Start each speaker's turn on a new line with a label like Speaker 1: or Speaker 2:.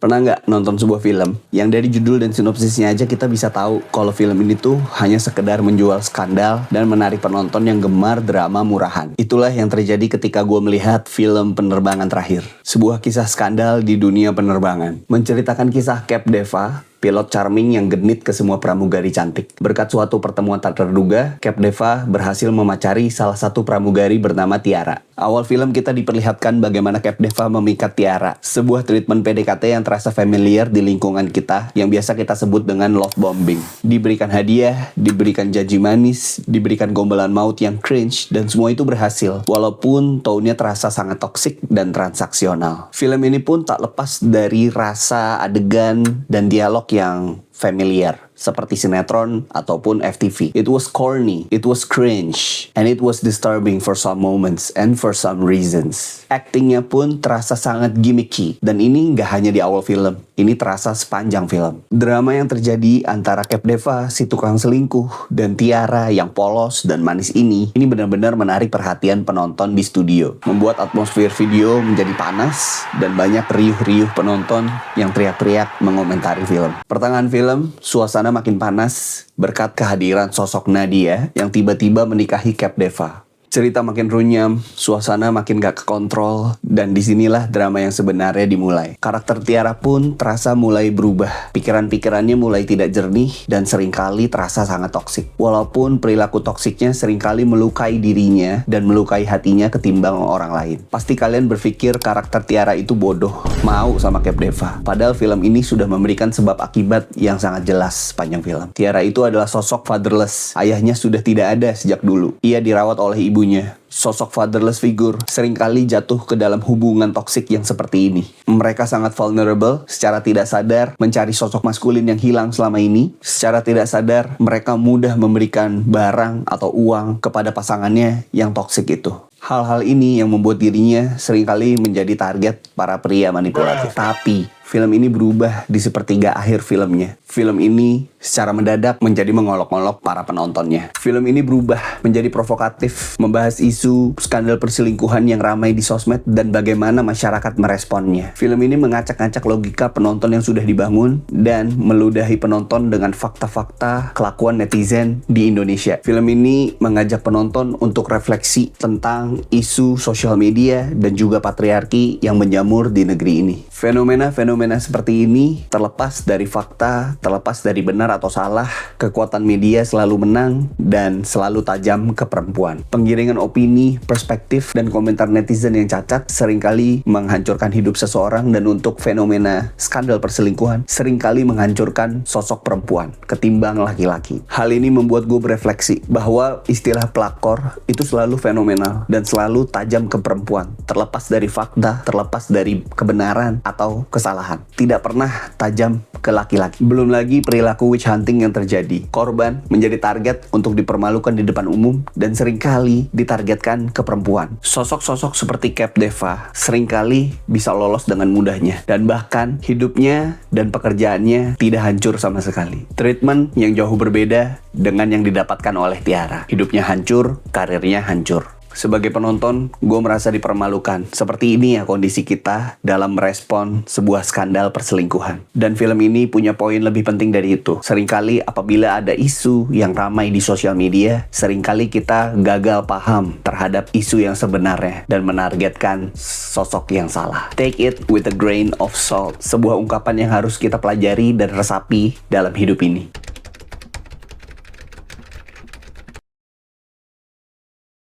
Speaker 1: Pernah nggak nonton sebuah film yang dari judul dan sinopsisnya aja kita bisa tahu kalau film ini tuh hanya sekedar menjual skandal dan menarik penonton yang gemar drama murahan. Itulah yang terjadi ketika gue melihat film Penerbangan Terakhir. Sebuah kisah skandal di dunia penerbangan. Menceritakan kisah Cap Deva, pilot charming yang genit ke semua pramugari cantik. Berkat suatu pertemuan tak terduga, Cap Deva berhasil memacari salah satu pramugari bernama Tiara. Awal film kita diperlihatkan bagaimana Cap Deva memikat Tiara. Sebuah treatment PDKT yang terasa familiar di lingkungan kita, yang biasa kita sebut dengan love bombing. Diberikan hadiah, diberikan janji manis, diberikan gombalan maut yang cringe, dan semua itu berhasil. Walaupun tone-nya terasa sangat toksik dan transaksional. Film ini pun tak lepas dari rasa adegan dan dialog yang familiar, seperti sinetron ataupun FTV. It was corny, it was cringe, and it was disturbing for some moments and for some reasons. Actingnya pun terasa sangat gimmicky, dan ini nggak hanya di awal film, ini terasa sepanjang film. Drama yang terjadi antara Cap Deva, si tukang selingkuh, dan Tiara yang polos dan manis ini benar-benar menarik perhatian penonton di studio. Membuat atmosfer video menjadi panas, dan banyak riuh-riuh penonton yang teriak-teriak mengomentari film. Pertengahan film, suasana makin panas berkat kehadiran sosok Nadia yang tiba-tiba menikahi Cap Deva. Cerita makin runyam, suasana makin gak kekontrol, dan disinilah drama yang sebenarnya dimulai. Karakter Tiara pun terasa mulai berubah. Pikiran-pikirannya mulai tidak jernih dan seringkali terasa sangat toksik. Walaupun perilaku toksiknya seringkali melukai dirinya dan melukai hatinya ketimbang orang lain. Pasti kalian berpikir karakter Tiara itu bodoh, mau sama Cap Deva. Padahal film ini sudah memberikan sebab akibat yang sangat jelas sepanjang film. Tiara itu adalah sosok fatherless. Ayahnya sudah tidak ada sejak dulu. Ia dirawat oleh ibunya. Sosok fatherless figure seringkali jatuh ke dalam hubungan toksik yang seperti ini. Mereka sangat vulnerable, secara tidak sadar mencari sosok maskulin yang hilang selama ini. Secara tidak sadar mereka mudah memberikan barang atau uang kepada pasangannya yang toksik itu. Hal-hal ini yang membuat dirinya seringkali menjadi target para pria manipulatif. Tapi film ini berubah di sepertiga akhir filmnya. Film ini secara mendadak menjadi mengolok-olok para penontonnya. Film ini berubah menjadi provokatif, membahas isu skandal perselingkuhan yang ramai di sosmed dan bagaimana masyarakat meresponnya. Film ini mengacak-acak logika penonton yang sudah dibangun dan meludahi penonton dengan fakta-fakta kelakuan netizen di Indonesia. Film ini mengajak penonton untuk refleksi tentang isu sosial media dan juga patriarki yang menjamur di negeri ini. Fenomena-fenomena seperti ini terlepas dari fakta, terlepas dari benar atau salah, kekuatan media selalu menang dan selalu tajam ke perempuan. Penggiringan opini, perspektif, dan komentar netizen yang cacat seringkali menghancurkan hidup seseorang, dan untuk fenomena skandal perselingkuhan seringkali menghancurkan sosok perempuan ketimbang laki-laki. Hal ini membuat gue berefleksi bahwa istilah pelakor itu selalu fenomenal dan selalu tajam ke perempuan, terlepas dari fakta, terlepas dari kebenaran atau kesalahan. Tidak pernah tajam ke laki-laki. Belum lagi perilaku witch hunting yang terjadi. Korban menjadi target untuk dipermalukan di depan umum dan seringkali ditargetkan ke perempuan. Sosok-sosok seperti Cap Deva seringkali bisa lolos dengan mudahnya, dan bahkan hidupnya dan pekerjaannya tidak hancur sama sekali. Treatment yang jauh berbeda dengan yang didapatkan oleh Tiara. Hidupnya hancur, karirnya hancur. Sebagai penonton, gue merasa dipermalukan. Seperti ini ya kondisi kita dalam merespon sebuah skandal perselingkuhan. Dan film ini punya poin lebih penting dari itu. Seringkali apabila ada isu yang ramai di sosial media, seringkali kita gagal paham terhadap isu yang sebenarnya dan menargetkan sosok yang salah. Take it with a grain of salt. Sebuah ungkapan yang harus kita pelajari dan resapi dalam hidup ini.